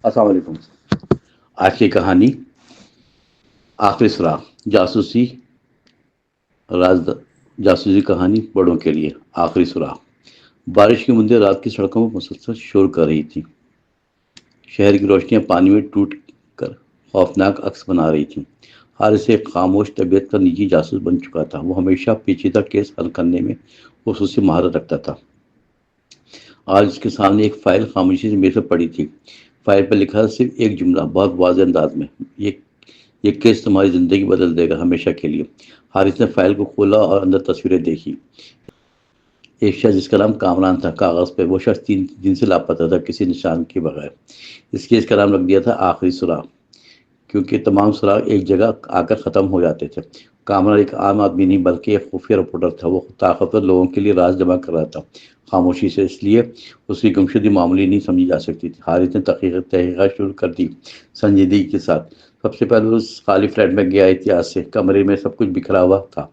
السلام علیکم۔ آج کی کہانی آخری سراغ، جاسوسی راز جاسوسی کہانی بڑوں کے لیے۔ آخری سراغ۔ بارش کی بوندیں رات کی سڑکوں میں مسلسل شور کر رہی تھی۔ شہر کی روشنیاں پانی میں ٹوٹ کر خوفناک عکس بنا رہی تھیں۔ حارث ایک خاموش طبیعت کا نجی جاسوس بن چکا تھا۔ وہ ہمیشہ پیچیدہ کیس حل کرنے میں خصوصی مہارت رکھتا تھا۔ آج اس کے سامنے ایک فائل خاموشی سے میز پر پڑی تھی۔ فائل پر لکھا تھا صرف ایک جملہ، بہت واضح انداز میں، یہ کیس تمہاری زندگی بدل دے گا ہمیشہ کے لیے۔ حارث نے فائل کو کھولا اور اندر تصویریں دیکھی۔ ایک شخص جس کا نام کامران تھا، کاغذ پہ وہ شخص 3 دن سے لاپتہ تھا، کسی نشان کے بغیر۔ اس کیس کا نام رکھ دیا تھا آخری سراغ، کیونکہ تمام سراغ ایک جگہ آ کر ختم ہو جاتے تھے۔ کامران ایک عام آدمی نہیں بلکہ ایک خفیہ رپورٹر تھا۔ وہ طاقتور لوگوں کے لیے راز جمع کر رہا تھا، خاموشی سے، اس لیے اس کی گمشدگی معمولی نہیں سمجھی جا سکتی تھی۔ حارث نے تحقیقات شروع کر دی، سنجیدگی کے ساتھ۔ سب سے پہلے اس خالی فلیٹ میں گیا احتیاط سے۔ کمرے میں سب کچھ بکھرا ہوا تھا،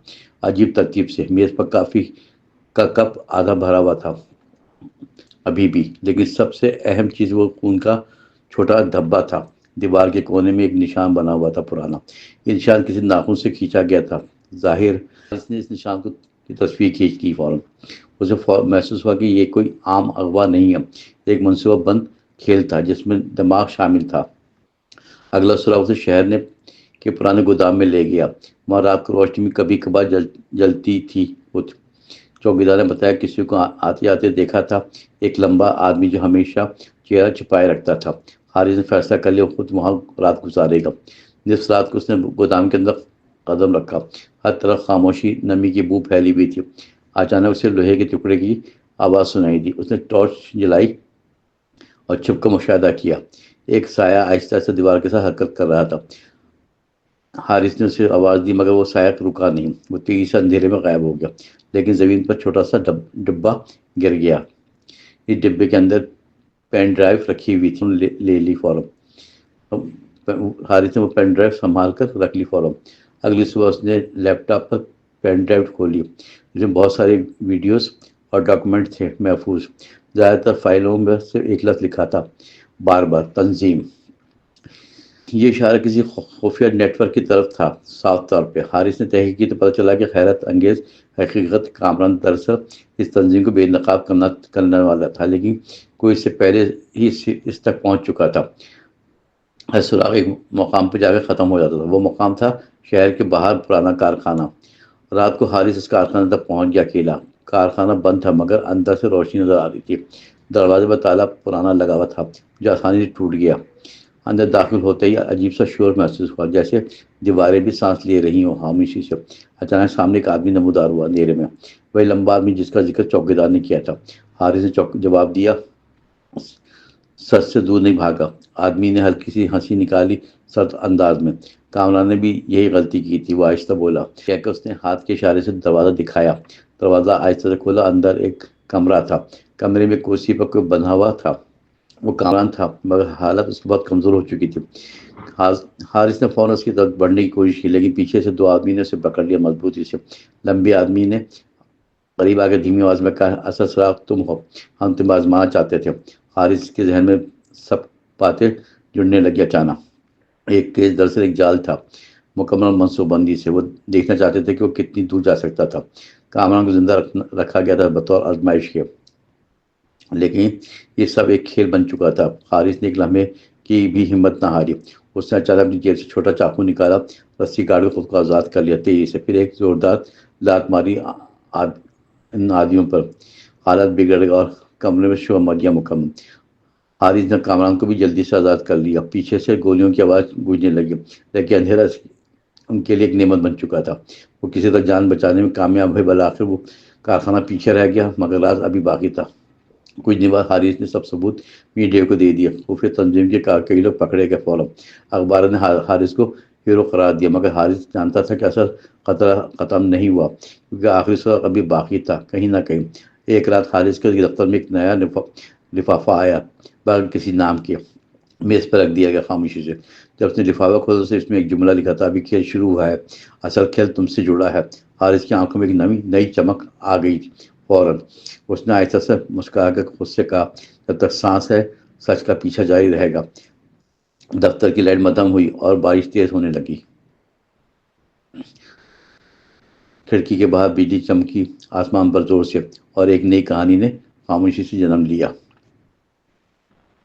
عجیب ترتیب سے۔ میز پر کافی کا کپ آدھا بھرا ہوا تھا ابھی بھی، لیکن سب سے اہم چیز وہ خون کا چھوٹا دھبا تھا۔ دیوار کے کونے میں ایک نشان بنا ہوا تھا، پرانا۔ یہ نشان کسی ناخن سے کھینچا گیا تھا۔ ظاہر اس نے اس نشان کی تصویر کھینچ لی۔ فوراً اسے محسوس ہوا کہ یہ کوئی عام اغوا نہیں ہے، ایک منصوبہ بند کھیل تھا جس میں دماغ شامل تھا۔ اگلا سراغ اسے شہر کے پرانے گودام میں لے گیا۔ وہاں رات کو روشنی میں کبھی کبھار جلتی تھی۔ چوکیدار نے بتایا کسی کو آتے آتے دیکھا تھا، ایک لمبا آدمی جو ہمیشہ چہرہ چھپائے رکھتا تھا۔ حارث نے فیصلہ کر لیا خود وہاں رات گزارے گا۔ جس رات کو اس نے گودام کے اندر قدم رکھا، ہر طرف خاموشی، نمی کی بو پھیلی ہوئی تھی۔ اچانک اسے لوہے کے ٹکڑے کی آواز سنائی دی۔ اس نے ٹارچ جلائی اور چھپ کر مشاہدہ کیا۔ ایک سایہ آہستہ آہستہ دیوار کے ساتھ حرکت کر رہا تھا۔ حارث نے اسے آواز دی مگر وہ سایہ رکا نہیں۔ وہ تیزی سے اندھیرے میں غائب ہو گیا، لیکن زمین پر چھوٹا سا ڈبہ گر گیا۔ اس ڈبے کے اندر پین ڈرائیو رکھی ہوئی تھی۔ لے لی فوراً۔ حارث نے وہ پین ڈرائیو سنبھال کر رکھ لی فوراً۔ اگلی صبح اس نے لیپ ٹاپ پر پین ڈرائیو کھولی، جس میں بہت سارے ویڈیوز اور ڈاکومنٹ تھے محفوظ۔ زیادہ تر فائلوں میں صرف ایک لفظ لکھا تھا، بار بار، تنظیم۔ یہ اشارہ کسی خفیہ نیٹ ورک کی طرف تھا، صاف طور پہ۔ حارث نے تحقیق کی تو پتہ چلا کہ حیرت انگیز حقیقت، کامران دراصل اس تنظیم کو بے نقاب کرنے والا تھا، لیکن کوئی اس سے پہلے ہی اس تک پہنچ چکا تھا۔ ہر سراغ ایک مقام پہ جا کے ختم ہو جاتا تھا۔ وہ مقام تھا شہر کے باہر پرانا کارخانہ۔ رات کو حارث اس کارخانے تک پہنچ گیا اکیلا۔ کارخانہ بند تھا مگر اندر سے روشنی نظر آ رہی تھی۔ دروازے پر تالا پرانا لگا ہوا تھا جو آسانی سے ٹوٹ گیا۔ اندر داخل ہوتے ہی عجیب سا شور محسوس ہوا، جیسے دیواریں بھی سانس لے رہی ہوں خاموشی سے۔ اچانک سامنے ایک آدمی نمودار ہوا اندھیرے میں، وہی لمبا آدمی جس کا ذکر چوکیدار نے کیا تھا۔ حارث نے جواب دیا، سچ سے دور نہیں بھاگا۔ آدمی نے ہلکی سی ہنسی نکالی سرد انداز میں۔ کامران نے بھی یہی غلطی کی تھی، وہ آہستہ بولا، کہہ کر اس نے ہاتھ کے اشارے سے دروازہ دکھایا۔ دروازہ آہستہ سے کھولا۔ اندر ایک کمرہ تھا۔ کمرے میں کرسی پر کوئی بندھا ہوا تھا۔ وہ کامران تھا مگر حالت اس کی بہت کمزور ہو چکی تھی۔ حارث نے فوراً اس کی طرف بڑھنے کی کوشش کی، لیکن پیچھے سے 2 آدمی نے اسے پکڑ لیا مضبوطی سے۔ لمبے آدمی نے قریب آ کے دھیمی آواز میں کہا، اصل سراغ تم ہو، ہم تمہیں آزمانا چاہتے تھے۔ حارث کے ذہن میں سب باتیں جڑنے لگی اچانک۔ ایک کیس دراصل ایک جال تھا، مکمل منصوبہ بندی سے۔ وہ دیکھنا چاہتے تھے کہ وہ کتنی دور جا سکتا تھا۔ کامران کو زندہ رکھا گیا تھا بطور آزمائش کے، لیکن یہ سب ایک کھیل بن چکا تھا۔ حارث نے ایک لمحے کی بھی ہمت نہ ہاری۔ اس نے اچانک اپنی جیب سے چھوٹا چاقو نکالا، رسی کاٹ کے خود کو آزاد کر لیا تیزی سے، پھر ایک زوردار لات ماری ان آدمیوں پر۔ حالت بگڑ گئی اور کمرے میں شور مچ گیا مکمل۔ حارث نے کامران کو بھی جلدی سے آزاد کر لیا۔ پیچھے سے گولیوں کی آواز گونجنے لگی، لیکن اندھیرا ان کے لیے ایک نعمت بن چکا تھا۔ وہ کسی طرح جان بچانے میں کامیاب ہوئے۔ بالآخر وہ کارخانہ پیچھے رہ گیا مگر راز ابھی باقی تھا۔ کچھ دن بعد حارث نے سب ثبوت میڈیا کو دے دیا۔ خفیہ تنظیم کے کئی لوگ پکڑے گئے فوراً۔ اخبار نے حارث کو ہیرو قرار دیا مگر حارث جانتا تھا کہ اصل خطرہ ختم نہیں ہوا، کیونکہ آخری سراغ ابھی باقی تھا کہیں نہ کہیں۔ ایک رات حارث کے دفتر میں ایک نیا لفافہ آیا، بغیر کسی نام کے، میز پر رکھ دیا گیا خاموشی سے۔ جب اس نے لفافہ کھولا تو اس میں ایک جملہ لکھا تھا، ابھی کھیل شروع ہوا ہے، اصل کھیل تم سے جڑا ہے۔ حارث کی آنکھوں میں ایک نئی چمک آ گئی فوراً۔ اس نے آہستہ سے مسکرا کر خود سے کہا، جب تک سانس ہے سچ کا پیچھا جاری رہے گا۔ دفتر کی لائٹ مدھم ہوئی اور بارش تیز ہونے لگی۔ کھڑکی کے باہر بجلی چمکی آسمان پر زور سے، اور ایک نئی کہانی نے خاموشی سے جنم لیا۔